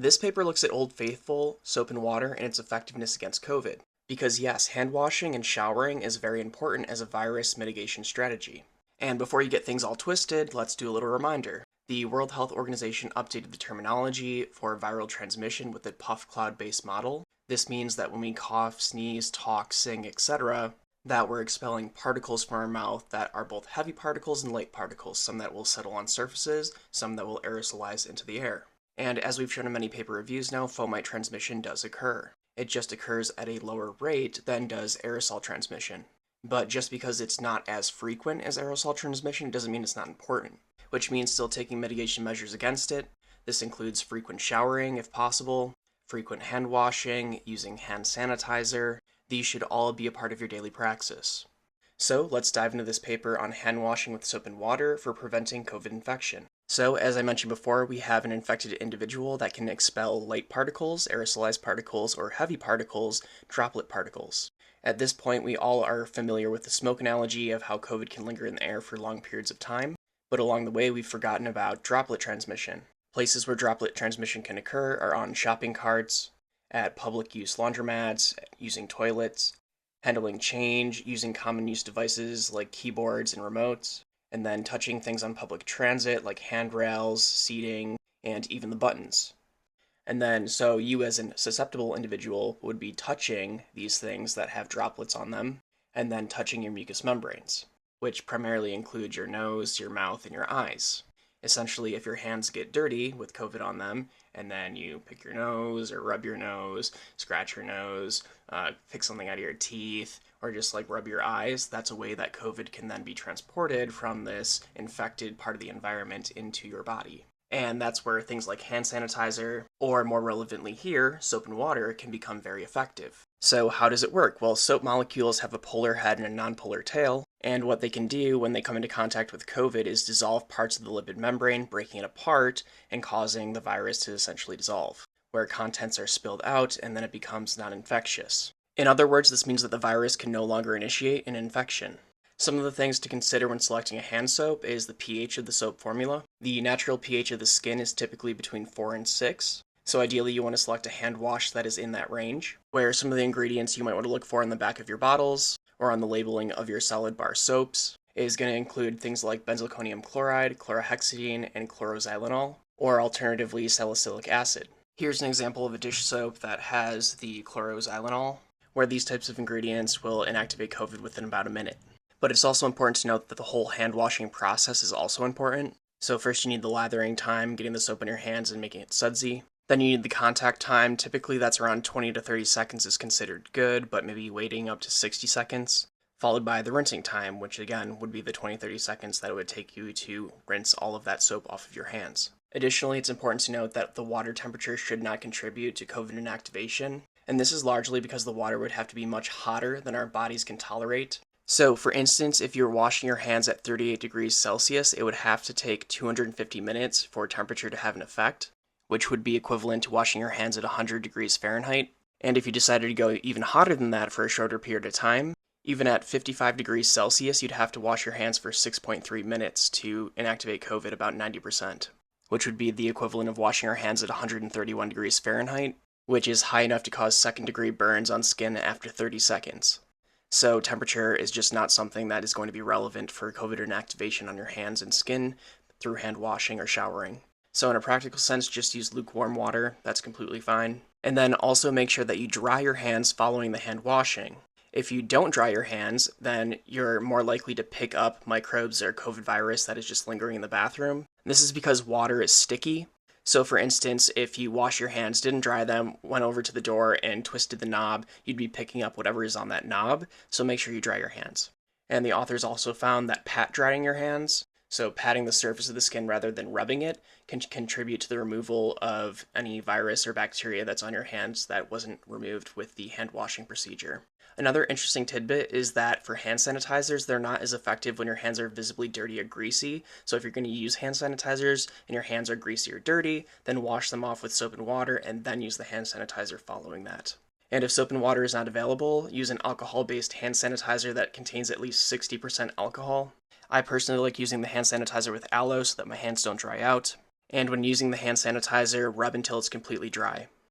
This paper looks at Old Faithful, soap and water, and its effectiveness against COVID. Because yes, hand washing and showering is very important as a virus mitigation strategy. And before you get things all twisted, let's do a little reminder. The World Health Organization updated the terminology for viral transmission with the puff cloud-based model. This means that when we cough, sneeze, talk, sing, etc., that we're expelling particles from our mouth that are both heavy particles and light particles, some that will settle on surfaces, some that will aerosolize into the air. And as we've shown in many paper reviews now, fomite transmission does occur. It just occurs at a lower rate than does aerosol transmission. But just because it's not as frequent as aerosol transmission doesn't mean it's not important, which means still taking mitigation measures against it. This includes frequent showering if possible, frequent hand washing, using hand sanitizer. These should all be a part of your daily praxis. So let's dive into this paper on hand washing with soap and water for preventing COVID infection. So as I mentioned before, we have an infected individual that can expel light particles, aerosolized particles, or heavy particles, droplet particles. At this point, we all are familiar with the smoke analogy of how COVID can linger in the air for long periods of time, but along the way we've forgotten about droplet transmission. Places where droplet transmission can occur are on shopping carts, at public use laundromats, using toilets, handling change, using common use devices like keyboards and remotes, and then touching things on public transit like handrails, seating, and even the buttons. And then, so you as a susceptible individual would be touching these things that have droplets on them, and then touching your mucous membranes, which primarily include your nose, your mouth, and your eyes. Essentially, if your hands get dirty with COVID on them, and then you pick your nose, or rub your nose, scratch your nose, pick something out of your teeth, or just like rub your eyes, that's a way that COVID can then be transported from this infected part of the environment into your body. And that's where things like hand sanitizer, or more relevantly here, soap and water, can become very effective. So how does it work? Well, soap molecules have a polar head and a nonpolar tail, and what they can do when they come into contact with COVID is dissolve parts of the lipid membrane, breaking it apart and causing the virus to essentially dissolve, where contents are spilled out and then it becomes non-infectious. In other words, this means that the virus can no longer initiate an infection. Some of the things to consider when selecting a hand soap is the pH of the soap formula. The natural pH of the skin is typically between 4 and 6, so ideally you want to select a hand wash that is in that range, where some of the ingredients you might want to look for in the back of your bottles or on the labeling of your solid bar soaps is going to include things like benzalkonium chloride, chlorhexidine, and chloroxylenol, or alternatively salicylic acid. Here's an example of a dish soap that has the chloroxylenol, where these types of ingredients will inactivate COVID within about a minute. But it's also important to note that the whole hand washing process is also important. So first you need the lathering time, getting the soap in your hands and making it sudsy. Then you need the contact time. Typically that's around 20 to 30 seconds is considered good, but maybe waiting up to 60 seconds. Followed by the rinsing time, which again would be the 20-30 seconds that it would take you to rinse all of that soap off of your hands. Additionally, it's important to note that the water temperature should not contribute to COVID inactivation, and this is largely because the water would have to be much hotter than our bodies can tolerate. So, for instance, if you're washing your hands at 38 degrees Celsius, it would have to take 250 minutes for temperature to have an effect, which would be equivalent to washing your hands at 100 degrees Fahrenheit. And if you decided to go even hotter than that for a shorter period of time, even at 55 degrees Celsius, you'd have to wash your hands for 6.3 minutes to inactivate COVID about 90%, which would be the equivalent of washing our hands at 131 degrees Fahrenheit, which is high enough to cause second-degree burns on skin after 30 seconds. So temperature is just not something that is going to be relevant for COVID inactivation on your hands and skin through hand washing or showering. So in a practical sense, just use lukewarm water. That's completely fine. And then also make sure that you dry your hands following the hand washing. If you don't dry your hands, then you're more likely to pick up microbes or COVID virus that is just lingering in the bathroom. This is because water is sticky. So for instance, if you wash your hands, didn't dry them, went over to the door and twisted the knob, you'd be picking up whatever is on that knob, so make sure you dry your hands. And the authors also found that pat drying your hands, so patting the surface of the skin rather than rubbing it, can contribute to the removal of any virus or bacteria that's on your hands that wasn't removed with the hand washing procedure. Another interesting tidbit is that for hand sanitizers, they're not as effective when your hands are visibly dirty or greasy. So if you're going to use hand sanitizers and your hands are greasy or dirty, then wash them off with soap and water and then use the hand sanitizer following that. And if soap and water is not available, use an alcohol-based hand sanitizer that contains at least 60% alcohol. I personally like using the hand sanitizer with aloe so that my hands don't dry out. And when using the hand sanitizer, rub until it's completely dry.